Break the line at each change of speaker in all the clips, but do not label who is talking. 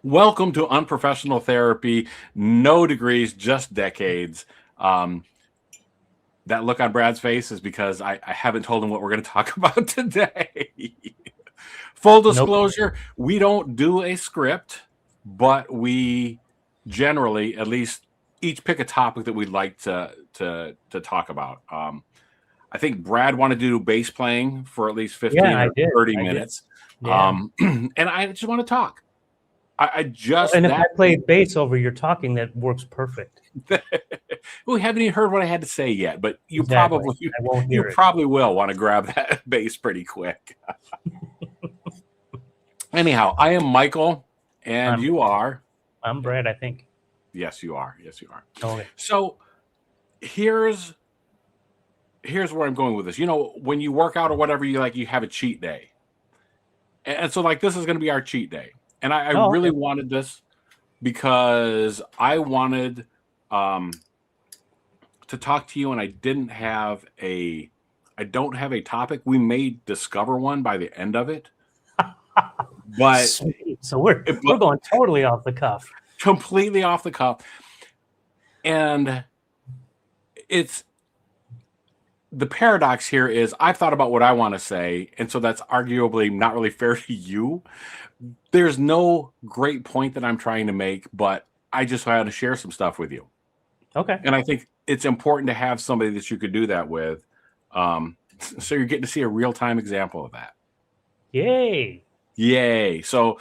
Welcome to Unprofessional Therapy. No degrees, just decades. That look on Brad's face is because I haven't told him what we're going to talk about today. Full disclosure, we don't do a script, but we generally, at least, each pick a topic that we'd like to talk about. I think Brad wanted to do bass playing for at least 15 or 30 minutes.
Yeah.
And I just want to talk.
And if I play bass over your talking, that works perfect.
We haven't even heard what I had to say yet, but you probably will want to grab that bass pretty quick. Anyhow, I am Michael, and you are.
I'm Brad, I think.
Yes, you are. Yes, you are.
Okay.
So here's where I'm going with this. You know, when you work out or whatever, you have a cheat day, and so this is going to be our cheat day. And I really wanted this because I wanted to talk to you, and I don't have a topic. We may discover one by the end of it. But
so we're going totally off the cuff.
Completely off the cuff. And it's the paradox here is I've thought about what I want to say, and so that's arguably not really fair to you. There's no great point that I'm trying to make, but I just had to share some stuff with you.
Okay.
And I think it's important to have somebody that you could do that with. So you're getting to see a real-time example of that. Yay. So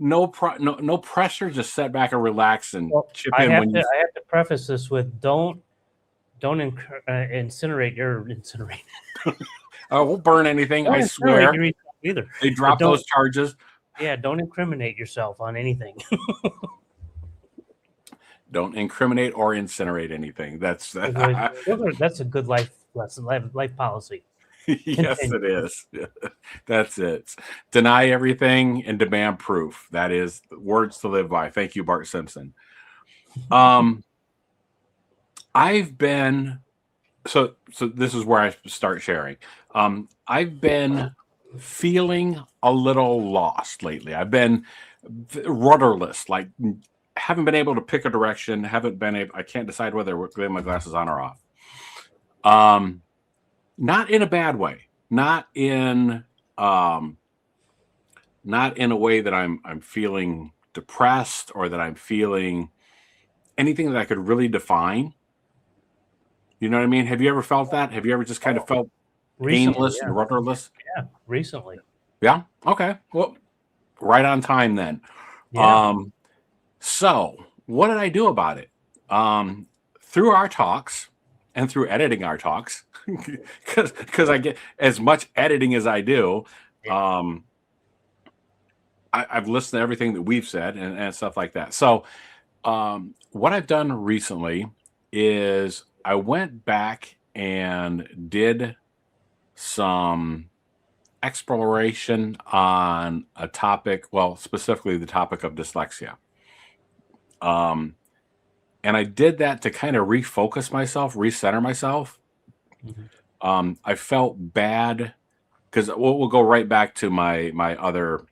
no pressure, just sit back and relax and chip in.
I have to preface this with don't incinerate.
Oh, we'll burn anything, I swear.
Either.
They drop those charges.
Yeah, don't incriminate yourself on anything.
Don't incriminate or incinerate anything. That's a
good life lesson, life policy.
Yes, it is. That's it. Deny everything and demand proof. That is words to live by. Thank you, Bart Simpson. I've been so this is where I start sharing. I've been feeling a little lost lately. I've been rudderless, haven't been able to pick a direction. I can't decide whether to get my glasses on or off. Not in a bad way. Not in a way that I'm feeling depressed or that I'm feeling anything that I could really define. You know what I mean? Have you ever felt that? Have you ever just kind of felt aimless and rudderless?
Yeah, recently.
Yeah? Okay. Well, right on time then. Yeah. So what did I do about it? Through our talks and through editing our talks, because I get as much editing as I do, I've listened to everything that we've said and stuff like that. So what I've done recently is I went back and did some exploration on a topic, well, specifically the topic of dyslexia. And I did that to kind of refocus myself, recenter myself. Mm-hmm. I felt bad because we'll go right back to my other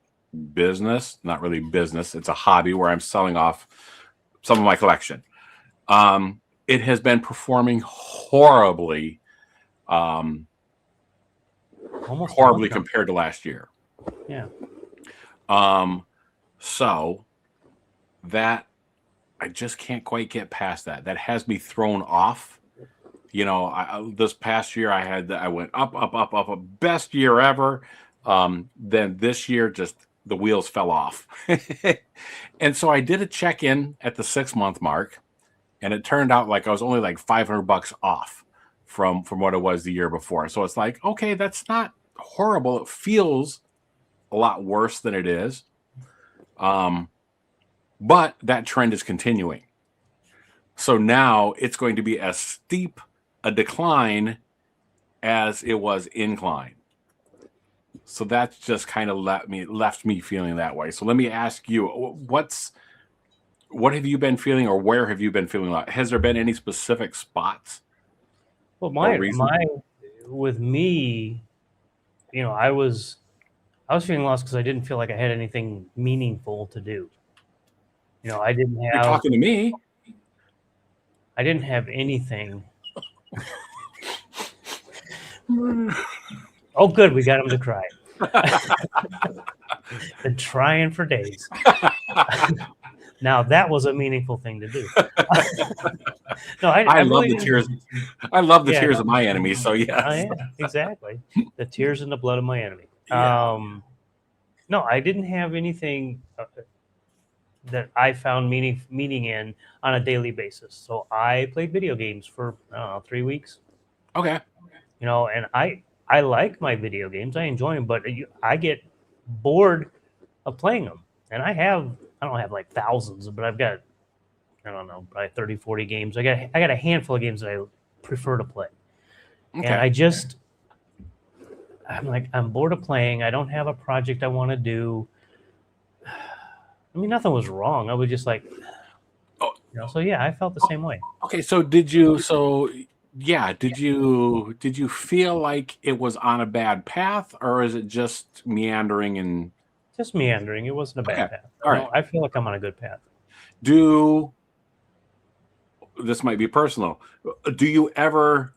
business, not really business. It's a hobby where I'm selling off some of my collection. It has been performing horribly, horribly compared to last year.
Yeah.
So that I just can't quite get past that. That has me thrown off. You know, this past year I went up, best year ever. Then this year, just the wheels fell off. And so I did a check-in at the 6-month mark, and it turned out like I was only like $500 off from what it was the year before. So it's like, okay, that's not horrible. It feels a lot worse than it is. But that trend is continuing. So now it's going to be as steep a decline as it was incline. So that's just kind of left me feeling that way. So let me ask you, what have you been feeling, or where have you been feeling like? Has there been any specific spots?
Well, with me, you know, I was feeling lost because I didn't feel like I had anything meaningful to do. I didn't
You're
have
talking to me.
anything. Oh, good. We got him to cry. Been trying for days. Now that was a meaningful thing to do. No, I
love
really
the tears. I love the tears of my enemies. So yes.
Yeah, exactly. The tears and the blood of my enemy.
Yeah.
No, I didn't have anything that I found meaning in on a daily basis. So I played video games for 3 weeks.
Okay.
And I like my video games. I enjoy them, but I get bored of playing them. And I don't have like thousands, but I've got, I don't know, probably 30, 40 games. I got a handful of games that I prefer to play.
Okay.
And I'm like, I'm bored of playing. I don't have a project I want to do. I mean, nothing was wrong. I was just like, so yeah, I felt the same way.
Okay. So did you feel like it was on a bad path, or is it just meandering and
just meandering? It wasn't a bad path.
All right.
I feel like I'm on a good path.
This might be personal. Do you ever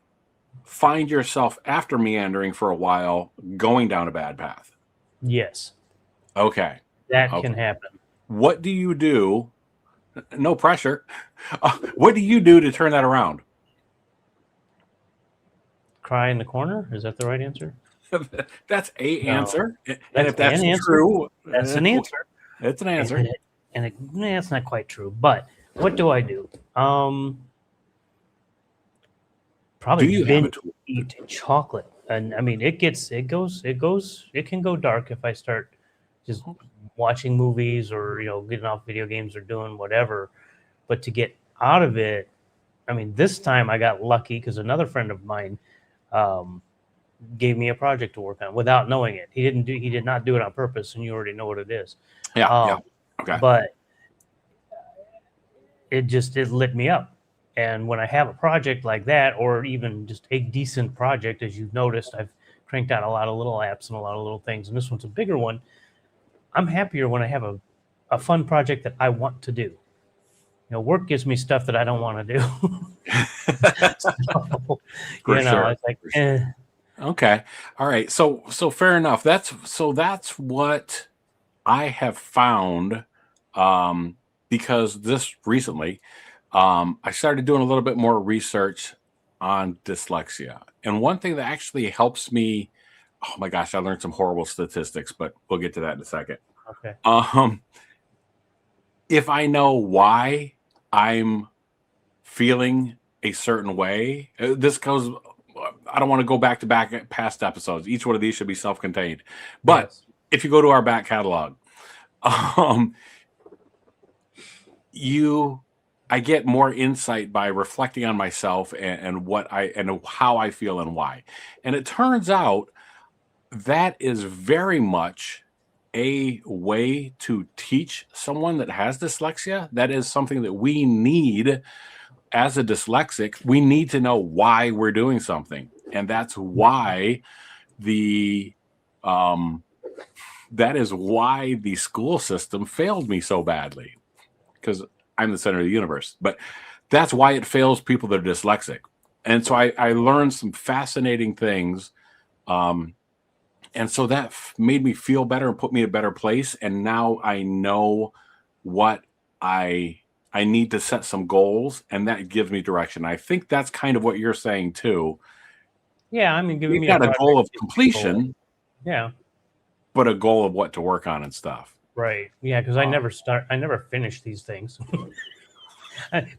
find yourself after meandering for a while going down a bad path?
Yes.
Okay.
That can happen.
What do you do? No pressure. What do you do to turn that around?
Cry in the corner? Is that the right answer?
That's an answer. And
That's
if that's true,
that's an answer.
It's an answer.
And it's not quite true. But what do I do? Probably binge eat chocolate. And I mean, it can go dark if I start just watching movies or, getting off video games or doing whatever. But to get out of it, I mean, this time I got lucky because another friend of mine gave me a project to work on without knowing it. He did not do it on purpose, and you already know what it is.
Yeah. Okay.
But it lit me up. And when I have a project like that, or even just a decent project, as you've noticed, I've cranked out a lot of little apps and a lot of little things, and this one's a bigger one. I'm happier when I have a fun project that I want to do. Work gives me stuff that I don't want to do. It's like,
Okay. All right. So fair enough. That's what I have found, because this recently, I started doing a little bit more research on dyslexia. And one thing that actually helps me, oh my gosh, I learned some horrible statistics, but we'll get to that in a second.
Okay.
If I know why I'm feeling a certain way, this goes, I don't want to go back to back at past episodes. Each one of these should be self-contained. But if you go to our back catalog, I get more insight by reflecting on myself and how I feel and why. And it turns out that is very much a way to teach someone that has dyslexia. That is something that we need as a dyslexic. We need to know why we're doing something. And that's why that is why the school system failed me so badly, because I'm the center of the universe. But that's why it fails people that are dyslexic. And so I learned some fascinating things. And so that made me feel better and put me in a better place. And now I know what I need to set some goals, and that gives me direction. I think that's kind of what you're saying too.
Yeah, I mean, giving me
a goal of completion.
Yeah.
But a goal of what to work on and stuff.
Right. Yeah, because I never finish these things.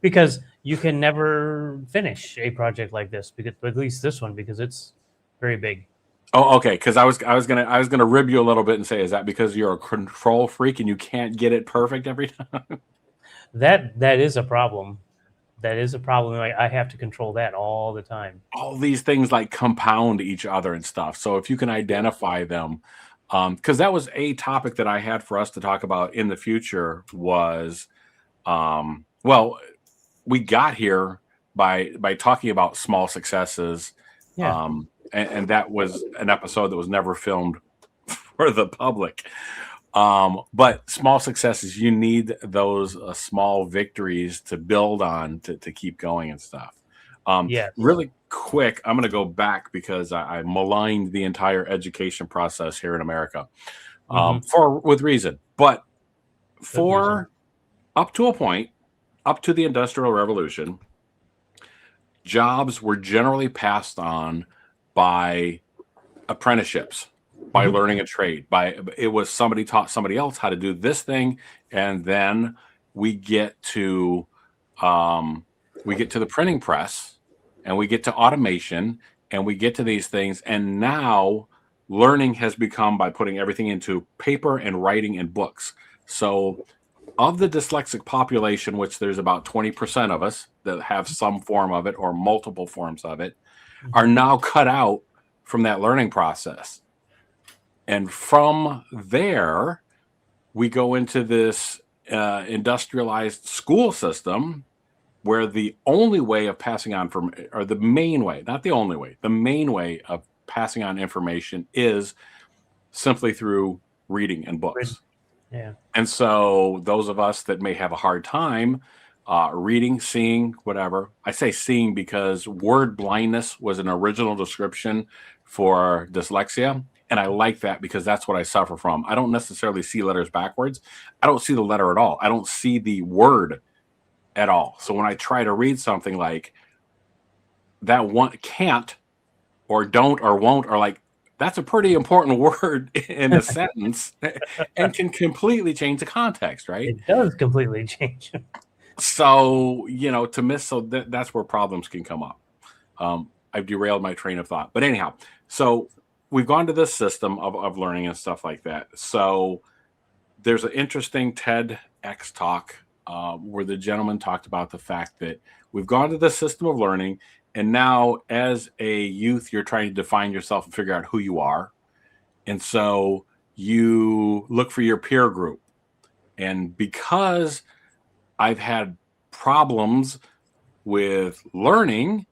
Because you can never finish a project like this, because at least this one, because it's very big.
Oh, okay. Because I was gonna rib you a little bit and say, is that because you're a control freak and you can't get it perfect every time?
That is a problem. That is a problem. I have to control that all the time.
All these things like compound each other and stuff. So if you can identify them, because that was a topic that I had for us to talk about in the future was, well, we got here by talking about small successes.
Yeah.
And that was an episode that was never filmed for the public. But small successes, you need those small victories to build on to keep going and stuff.
Yes.
Really quick, I'm going to go back because I maligned the entire education process here in America for with reason. But for up to a point, up to the Industrial Revolution, jobs were generally passed on by apprenticeships, by learning a trade. It was somebody taught somebody else how to do this thing, and then we get to the printing press, and we get to automation, and we get to these things, and now learning has become by putting everything into paper and writing and books. So of the dyslexic population, which there's about 20% of us that have some form of it or multiple forms of it, are now cut out from that learning process. And from there, we go into this industrialized school system where the only way of passing on or the main way, not the only way, the main way of passing on information is simply through reading and books.
Yeah.
And so those of us that may have a hard time reading, seeing, whatever, I say seeing because word blindness was an original description for dyslexia. And I like that because that's what I suffer from. I don't necessarily see letters backwards. I don't see the letter at all. I don't see the word at all. So when I try to read something like that, one can't or don't or won't, or like, that's a pretty important word in a sentence and can completely change the context, right?
It does completely change.
So, to miss, so that's where problems can come up. I've derailed my train of thought. But anyhow, so we've gone to this system of learning and stuff like that. So there's an interesting TEDx talk where the gentleman talked about the fact that we've gone to this system of learning, and now as a youth, you're trying to define yourself and figure out who you are. And so you look for your peer group. And because I've had problems with learning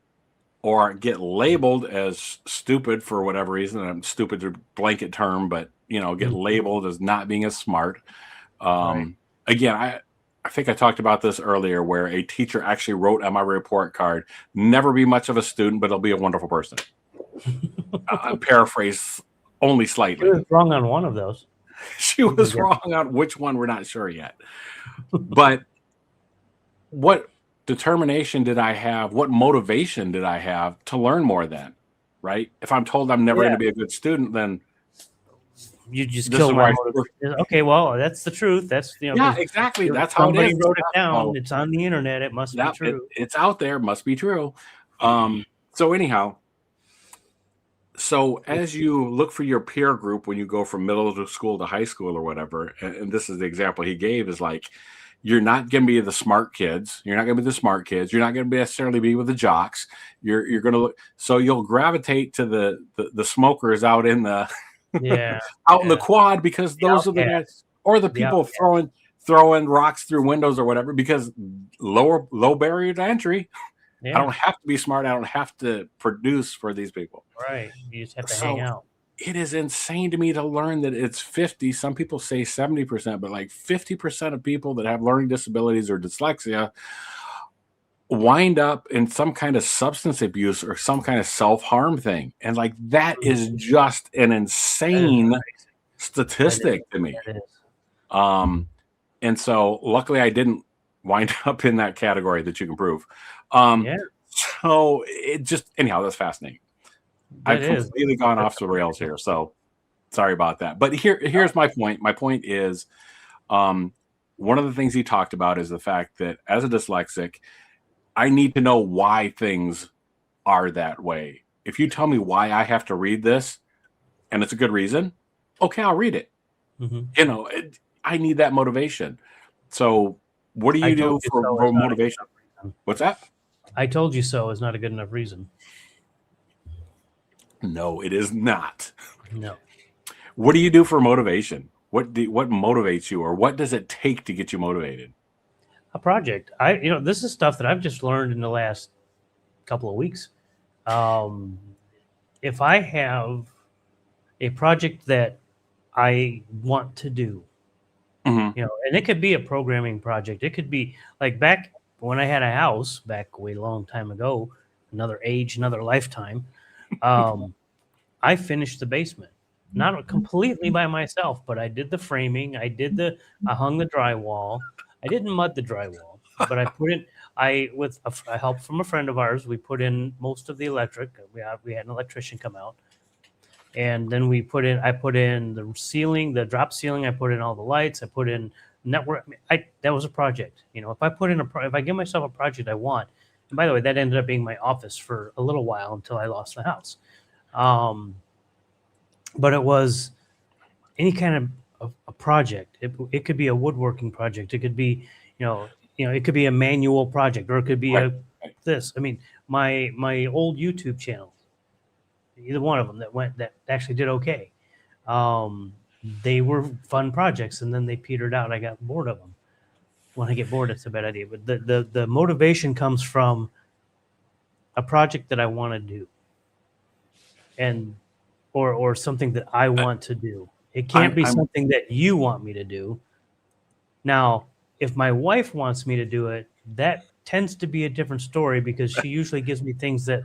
or get labeled as stupid for whatever reason, and I'm stupid to blanket term, but get labeled as not being as smart. Again, I think I talked about this earlier where a teacher actually wrote on my report card, never be much of a student, but he'll be a wonderful person. I paraphrase only slightly.
She was wrong on one of those.
She was wrong on which one, we're not sure yet. But what determination did I have? What motivation did I have to learn more then? Right? If I'm told I'm never going to be a good student, then
you just kill my motivation. Okay, well, that's the truth. That's
exactly. That's how it is.
Somebody wrote it down. It's on the internet. It must be true.
It's out there. Must be true. So anyhow, so as you look for your peer group when you go from middle school to high school or whatever, and this is the example he gave, is like, you're not going to be the smart kids. You're not going to be the smart kids. You're not going to necessarily be with the jocks. You're going to look. So you'll gravitate to the smokers out in the out in the quad, because those are the guys, or the people throwing rocks through windows or whatever, because low barrier to entry. I don't have to be smart. I don't have to produce for these people.
Right. You just have to hang out.
It is insane to me to learn that it's 50. Some people say 70%, but like 50% of people that have learning disabilities or dyslexia wind up in some kind of substance abuse or some kind of self-harm thing. And like, that is just an insane statistic to me. And so luckily I didn't wind up in that category that you can prove. So it just, anyhow, that's fascinating. I've completely gone off the rails here, so sorry about that. But here's my point. My point is, one of the things he talked about is the fact that as a dyslexic, I need to know why things are that way. If you tell me why I have to read this, and it's a good reason, okay, I'll read it. I need that motivation. So what do you do for motivation? What's that?
I told you so is not a good enough reason.
No, it is not.
No.
What do you do for motivation? What motivates you, or what does it take to get you motivated?
A project. This is stuff that I've just learned in the last couple of weeks. If I have a project that I want to do.
Mm-hmm.
And it could be a programming project. It could be like back when I had a house back way long time ago, another age, another lifetime. Um, I finished the basement, not completely by myself, but I did the framing. I hung the drywall. I didn't mud the drywall, but with a help from a friend of ours, we put in most of the electric. We had an electrician come out, and then I put in the ceiling, the drop ceiling. I put in all the lights. I put in network. That was a project. If I give myself a project I want, and by the way, that ended up being my office for a little while until I lost the house. Um, but it was any kind of a project. It could be a woodworking project. It could be, it could be a manual project, or it could be
Right.
this. I mean, my old YouTube channel, either one of them that actually did okay. They were fun projects, and then they petered out. I got bored of them. When I get bored, it's a bad idea. But the motivation comes from a project that I want to do, and or something that I want to do. It can't be
I'm
something that you want me to do. Now, if my wife wants me to do it, that tends to be a different story because she usually gives me things that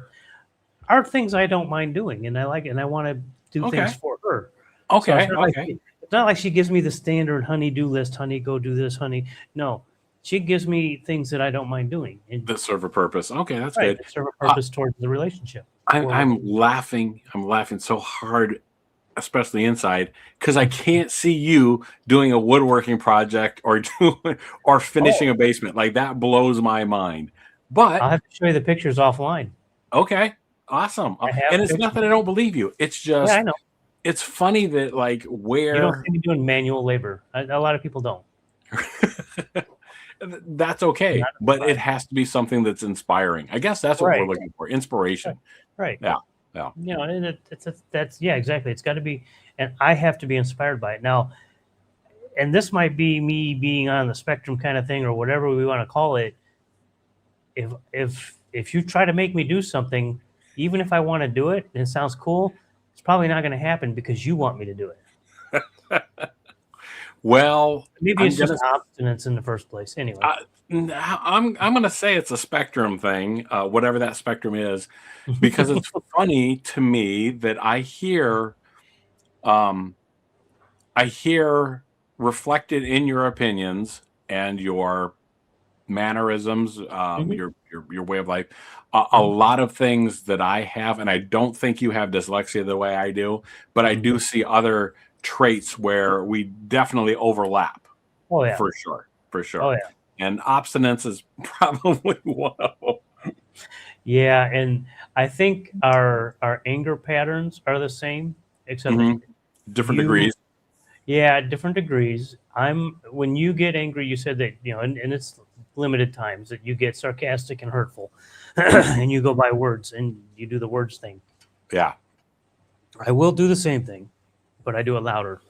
are things I don't mind doing, and I like it, and I want to do things
okay.
for her. So
Okay. Okay.
it's not like she gives me the standard honey-do list, honey, go do this, honey. No, she gives me things that I don't mind doing, and
That serve a purpose. Okay, that's
right,
good.
that serve a purpose towards the relationship.
I'm laughing. I'm laughing so hard, especially inside, because I can't see you doing a woodworking project or finishing
Oh,
a basement. Like that blows my mind. But
I'll have to show you the pictures offline.
okay, awesome.
I have
And it's not
pictures.
that I don't believe you. It's
Yeah, I
just
know.
it's funny that like
You don't
where
see me doing manual labor. A lot of people don't.
that's okay,
Not
but it
fine.
has to be something that's inspiring. I guess that's what we're
Right.
looking for.
Right.
Inspiration.
Right.
Yeah. Yeah.
And that's yeah, exactly. It's got to be, and I have to be inspired by it now. And this might be me being on the spectrum kind of thing, or whatever we want to call it. If you try to make me do something, even if I want to do it and it sounds cool, it's probably not going to happen because you want me to do it.
Well,
Maybe
I'm
it's just
gonna
obstinance in the first place. Anyway.
I'm gonna say it's a spectrum thing, whatever that spectrum is, because it's funny to me that um, I hear reflected in your opinions and your mannerisms,
Mhm,
your way of life, a
mhm,
lot of things that I have, and I don't think you have dyslexia the way I do, but I
mhm.
do see other traits where we definitely overlap
Oh yeah.
for sure, for
Oh
sure.
yeah.
And obstinance is probably one of them.
Yeah, and I think our anger patterns are the same, except that
Hmm. Different
you,
degrees.
yeah, at different degrees. When you get angry, you said that, and it's limited times that you get sarcastic and hurtful, and you go by words and you do the words thing.
Yeah.
I will do the same thing, but I do it louder.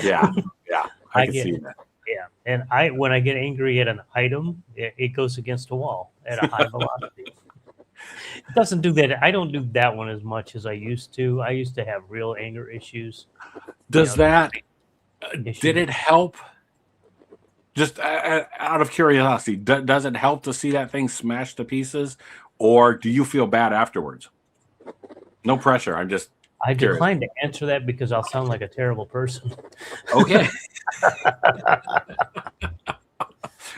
Yeah. Yeah. I
I
can
get
see that.
Yeah, and when I get angry at an item, it goes against a wall at a high velocity. It doesn't do that. I don't do that one as much as I used to. I used to have real anger issues,
Does
just
that, did
issues.
it help? Just out of curiosity, does it help to see that thing smashed to pieces, or do you feel bad afterwards? No pressure. I'm just
I
curious.
decline to answer that because I'll sound like a terrible person.
Okay.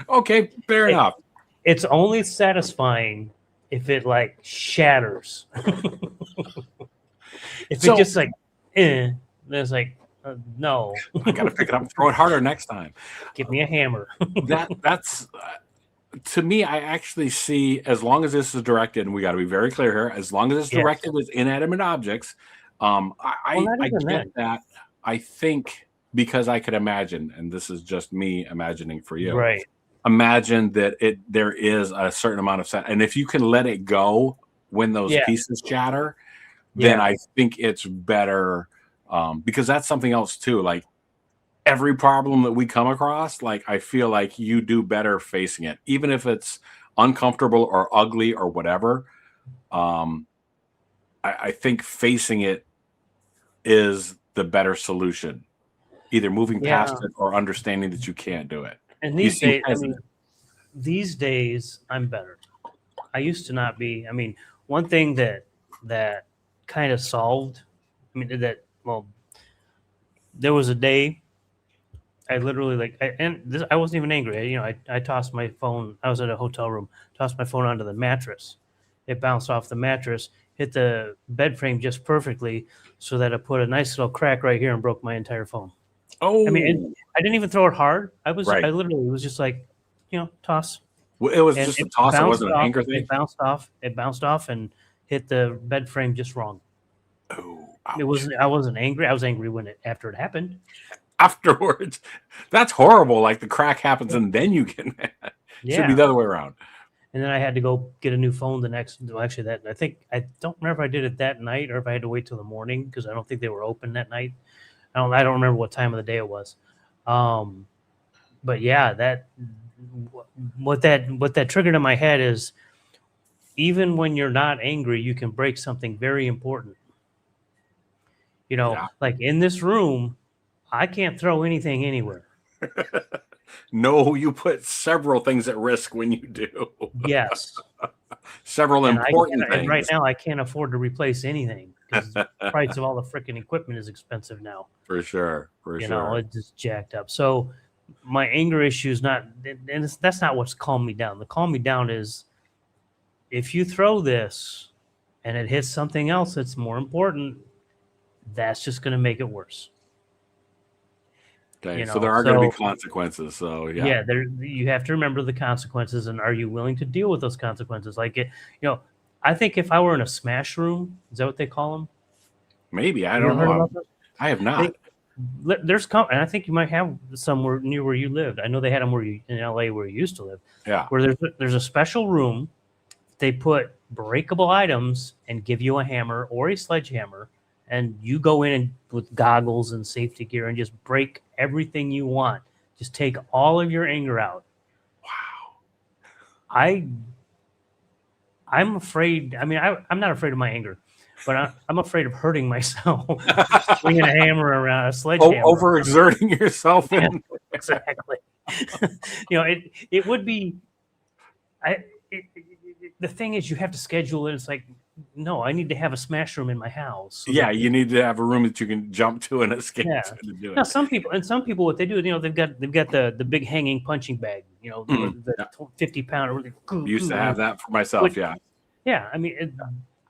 Okay. Fair
It,
enough.
it's only satisfying if it like shatters. If it
So
just like, then it's like, no,
I got to pick it up and throw it harder next time.
give me a hammer.
That's to me. I actually see, as long as this is directed, and we got to be very clear here, as long as it's
Yes.
directed with inanimate objects,
Well, not
I
even
get
then.
that. I think because I could imagine, and this is just me imagining for you,
Right.
imagine that there is a certain amount of set, and if you can let it go when those
Yeah.
pieces shatter, then
Yeah.
I think it's better, because that's something else too. Like every problem that we come across, like I feel like you do better facing it, even if it's uncomfortable or ugly or whatever. Um, I think facing it is the better solution. Either moving past
Yeah.
it or understanding that you can't do it.
And
You
these
seem
days,
hesitant.
these days I'm better. I used to not be. I mean, one thing that kind of solved. I mean, there was a day I literally I wasn't even angry. I tossed my phone. I was at a hotel room. Tossed my phone onto the mattress. It bounced off the mattress, hit the bed frame just perfectly, so that it put a nice little crack right here and broke my entire phone.
Oh,
I mean, and I didn't even throw it hard. I
right.
literally was just like, toss.
Well, it was
And
just a toss. It wasn't an anger thing.
It bounced off. It bounced off and hit the bed frame just wrong.
Oh,
It
ouch.
wasn't. I wasn't angry. I was angry after it happened.
Afterwards, that's horrible. Like the crack happens and then you get mad.
Yeah.
Should be the other way around.
And then I had to go get a new phone the next. Well, actually, I don't remember if I did it that night or if I had to wait till the morning because I don't think they were open that night. I don't remember what time of the day it was. But yeah, what that triggered in my head is even when you're not angry, you can break something very important.
Yeah.
Like in this room, I can't throw anything anywhere.
No, you put several things at risk when you do.
Yes.
Several important things.
And right now, I can't afford to replace anything because the price of all the freaking equipment is expensive now.
For sure.
It's just jacked up. So my anger issue is not, and that's not what's calmed me down. The calm me down is if you throw this and it hits something else that's more important, that's just going to make it worse.
Okay, so there are going to be consequences. So yeah,
you have to remember the consequences, and are you willing to deal with those consequences? Like I think if I were in a smash room, is that what they call them?
Maybe I don't know. I have not.
And I think you might have somewhere near where you lived. I know they had them in LA where you used to live.
Yeah,
where there's a special room. They put breakable items and give you a hammer or a sledgehammer. And you go in with goggles and safety gear and just break everything you want. Just take all of your anger out.
Wow.
I'm afraid. I mean, I'm not afraid of my anger, but I'm afraid of hurting myself. Swinging a hammer around, a sledgehammer.
Overexerting yourself.
Exactly. It would be. The thing is, you have to schedule it. It's like, no, I need to have a smash room in my house.
So you need to have a room that you can jump to and escape to do it.
Now, some people, what they do, they've got the big hanging punching bag, the 50-pounder.
Used to have that for myself.
Yeah. I mean,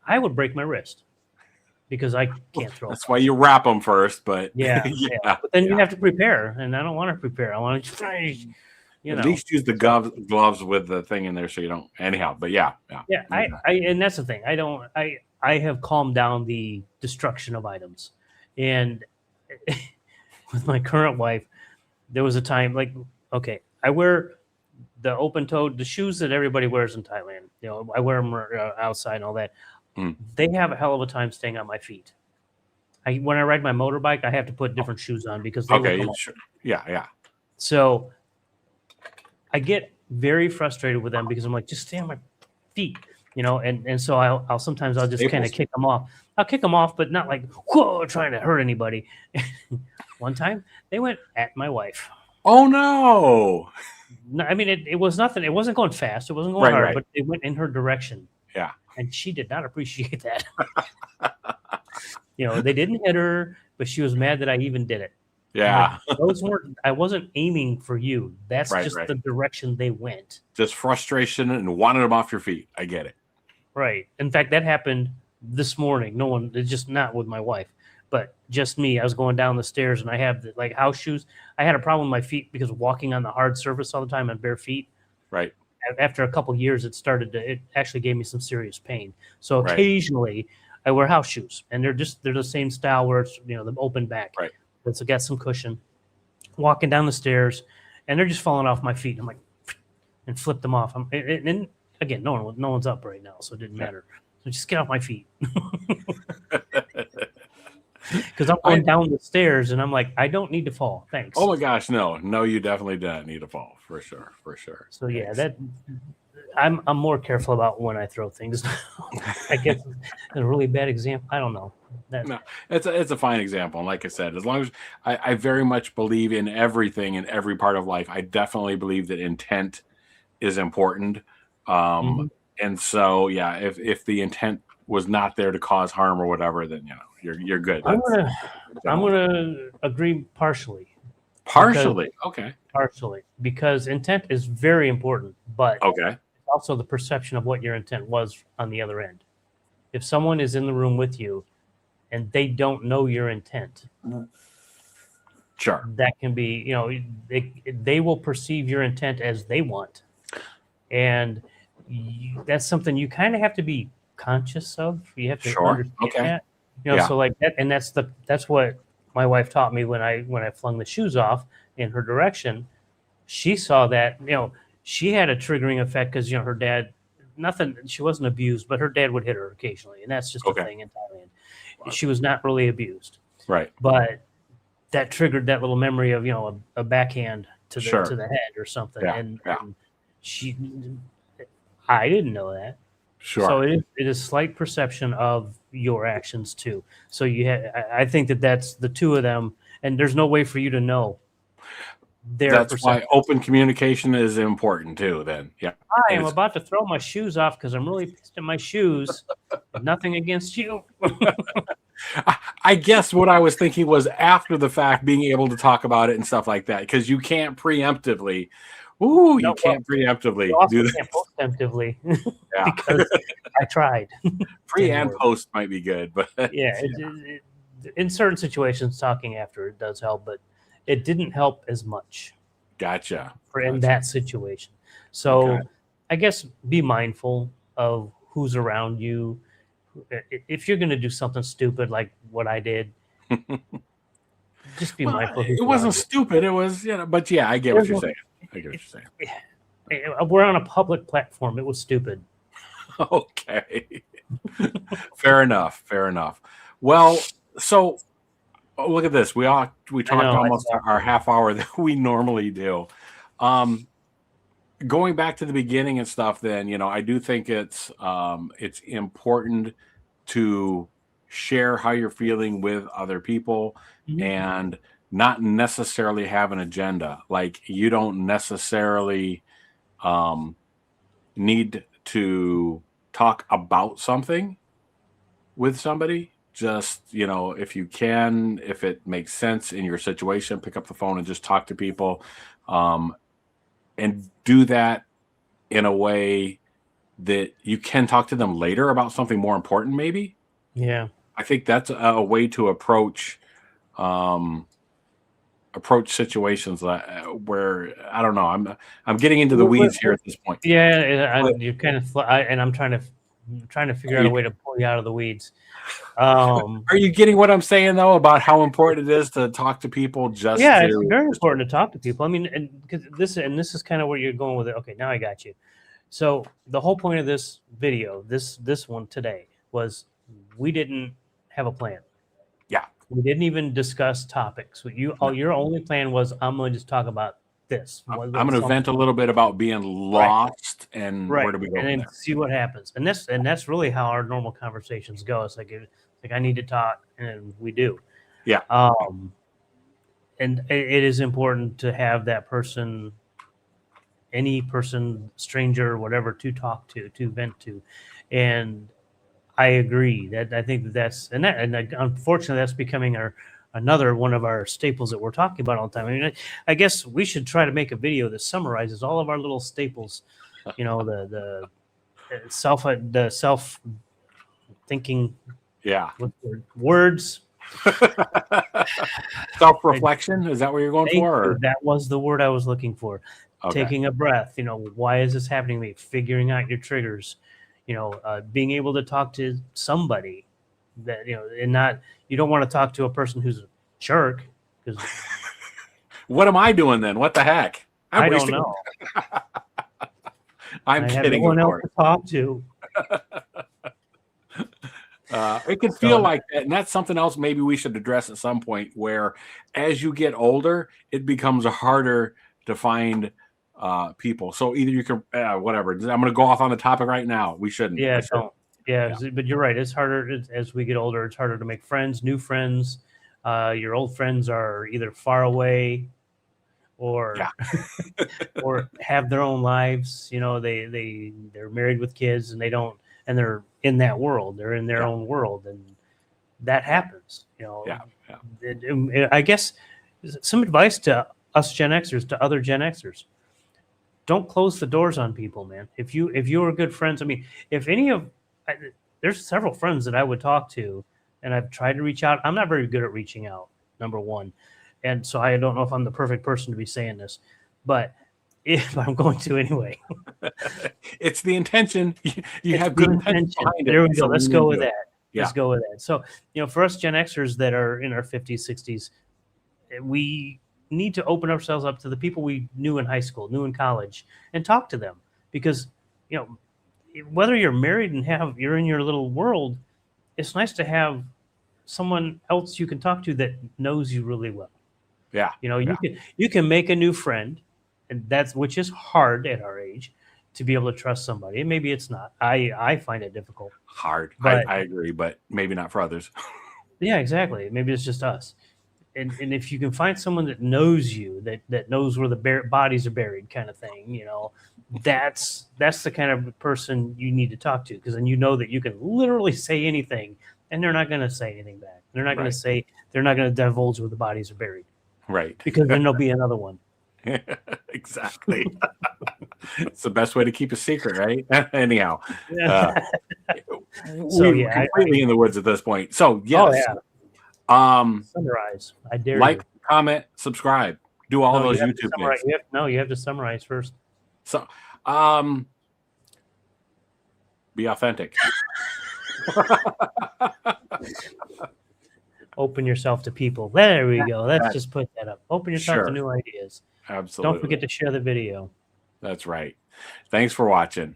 I would break my wrist because I can't throw.
That's why you wrap them first, but
yeah. But then you have to prepare, and I don't want to prepare. I want to.
At least use the gloves with the thing in there so you don't. Anyhow, but yeah.
And that's the thing. I have calmed down the destruction of items, and with my current wife, there was a time I wear the open-toed, the shoes that everybody wears in Thailand. I wear them outside and all that. They have a hell of a time staying on my feet. When I ride my motorbike, I have to put different shoes on because they
sure. Yeah.
So I get very frustrated with them because I'm like, just stay on my feet, and so I'll sometimes just kind of kick them off. I'll kick them off, but not like, whoa, trying to hurt anybody. One time they went at my wife.
Oh no.
No, I mean, it was nothing. It wasn't going fast. It wasn't going hard, but it went in her direction.
Yeah.
And she did not appreciate that. They didn't hit her, but she was mad that I even did it.
Yeah.
I wasn't aiming for you. That's just the direction they went.
Just frustration and wanting them off your feet. I get it.
Right. In fact, that happened this morning. No one, it's just not with my wife, but just me. I was going down the stairs and I have house shoes. I had a problem with my feet because walking on the hard surface all the time on bare feet.
Right.
After a couple of years, it actually gave me some serious pain. So occasionally I wear house shoes and they're the same style where it's, the open back.
Right.
It's got some cushion. Walking down the stairs, and they're just falling off my feet. I'm like, and flip them off. And again, no one's up right now, so it didn't matter. So just get off my feet. Because I'm going down the stairs, and I'm like, I don't need to fall. Thanks.
Oh my gosh, no, you definitely don't need to fall for sure.
So yeah, that I'm more careful about when I throw things. I guess it's a really bad example. I don't know.
No, it's a fine example. And like I said, as long as I very much believe in everything in every part of life, I definitely believe that intent is important.
Mhm.
And so, yeah, if the intent was not there to cause harm or whatever, then you're good.
I'm
That's
gonna I'm
gentleman.
gonna agree partially because
Partially, okay,
intent is very important, but
okay,
also the perception of what your intent was on the other end. If someone is in the room with you and they don't know your intent,
sure,
that can be, they will perceive your intent as they want. And that's something you kind of have to be conscious of. You have to
sure,
understand
okay,
that,
yeah,
so like that, and that's what my wife taught me when I flung the shoes off in her direction. She saw that, she had a triggering effect because, her dad, nothing, she wasn't abused, but her dad would hit her occasionally. And that's just a
okay,
thing in Thailand. She was not really abused,
right,
but that triggered that little memory of, a backhand to the
sure,
head or something.
yeah,
And,
yeah,
she, I didn't know that. So
sure.
it is slight perception of your actions too. So I think that's the two of them, and there's no way for you to know their
That's why
perception.
open communication is important too. Then, yeah,
I
and
am
it's
about to throw my shoes off because I'm really pissed at my shoes. Nothing against you.
I guess what I was thinking was after the fact, being able to talk about it and stuff like that, because you can't preemptively. Ooh, you
No, well,
can't
you
preemptively
also
do
can't
this.
postemptively
Yeah,
because I tried.
pre
Didn't
and
work.
post might be good, but
Yeah, in certain situations, talking after it does help, but it didn't help as much
gotcha,
in
gotcha.
that situation.
Okay,
So I guess be mindful of who's around you. If you're going to do something stupid like what I did, just be
well,
mindful who's
it wasn't
around you.
stupid. It was, but yeah, I get what
There's
you're
no,
saying. I get what you're saying.
we're on a public platform. It was stupid.
Okay, fair enough. Fair enough. Well, so look at this. We
I
talked
know.
almost our half hour that we normally do. Um, Going back to the beginning and stuff, then I do think it's important to share how you're feeling with other people
Mhm.
and not necessarily have an agenda. Like you don't necessarily um, need to talk about something with somebody. Just if you can, if it makes sense in your situation, pick up the phone and just talk to people, um, and do that in a way that you can talk to them later about something more important. Maybe
Yeah.
I think that's a way to um, approach situations where I don't know. I'm getting into the weeds here at this point.
Yeah,
But
you're kind of, and I'm trying to figure
are
out a
you
way to pull you out of the weeds. Um,
are you getting what I'm saying though about how important it is to talk to people just
yeah, it's
to
very important to talk to people. I mean, and because this is kind of where you're going with it. Okay, now I got you. So the whole point of this video, this one today, was we didn't have a plan.
yeah.
We didn't even discuss topics. Your only plan was I'm going to just talk about this.
I'm going to vent a little bit about being
Right,
lost and where
right,
do we go
and
from
then
there.
see what happens. And that's really how our normal conversations go. It's like I need to talk, and we do.
Yeah.
Um, and it is important to have that person, any person, stranger, whatever, to talk to vent to, and I agree that I think and unfortunately that's becoming another one of our staples that we're talking about all the time. I mean, I guess we should try to make a video that summarizes all of our little staples. The self thinking
Yeah.
words.
Self-reflection, is that what you're going
Thank
for?
you. That was the word I was looking for.
Okay.
Taking a breath. Why is this happening to me? Figuring out your triggers. Being able to talk to somebody that and not, you don't want to talk to a person who's a jerk, because
What am I doing then? What the heck?
I don't know.
I'm
I have no
kidding, of
one else
course.
to talk to.
It can feel
So
like that, and that's something else maybe we should address at some point. Where, as you get older, it becomes harder to find people. So either you can whatever. I'm going to go off on the topic right now. We shouldn't.
Yeah,
Shouldn't.
don't. Yeah, but you're right. It's harder as we get older. It's harder to make friends, new friends. Your old friends are either far away or or have their own lives. You know, they're married with kids and and they're in that world. They're in their own world, and that happens. You know, I guess some advice to us Gen Xers, to other Gen Xers: don't close the doors on people, man. If you are good friends, I mean, if any of there's several friends that I would talk to, and I've tried to reach out. I'm not very good at reaching out, number one, and so I don't know if I'm the perfect person to be saying this, but if I'm going to anyway,
it's the intention. You have good intention behind it.
There we go. Let's go with that.
Yeah.
Let's go with that. So, for us Gen Xers that are in our 50s, 60s, we need to open ourselves up to the people we knew in high school, knew in college, and talk to them. Because, whether you're married and you're in your little world, it's nice to have someone else you can talk to that knows you really well.
Yeah.
You can make a new friend, and which is hard at our age, to be able to trust somebody. And maybe it's not. I find it difficult.
Hard. I agree, but maybe not for others.
Yeah, exactly. Maybe it's just us. And if you can find someone that knows you, that knows where the bodies are buried, kind of thing, that's the kind of person you need to talk to, because then you know that you can literally say anything, and they're not going to say anything back. They're not going to they're not going to divulge where the bodies are buried,
right?
Because then there'll be another one.
Exactly. It's the best way to keep a secret, right? Anyhow,
so
we're completely in the woods at this point. So yes.
Summarize. I dare
you.
You.
Comment, subscribe. Do all of those YouTube things.
You have to summarize first.
So, be authentic.
Open yourself to people. There we go. Let's just put that up. Open yourself to new ideas.
Absolutely.
Don't forget to share the video.
That's right. Thanks for watching.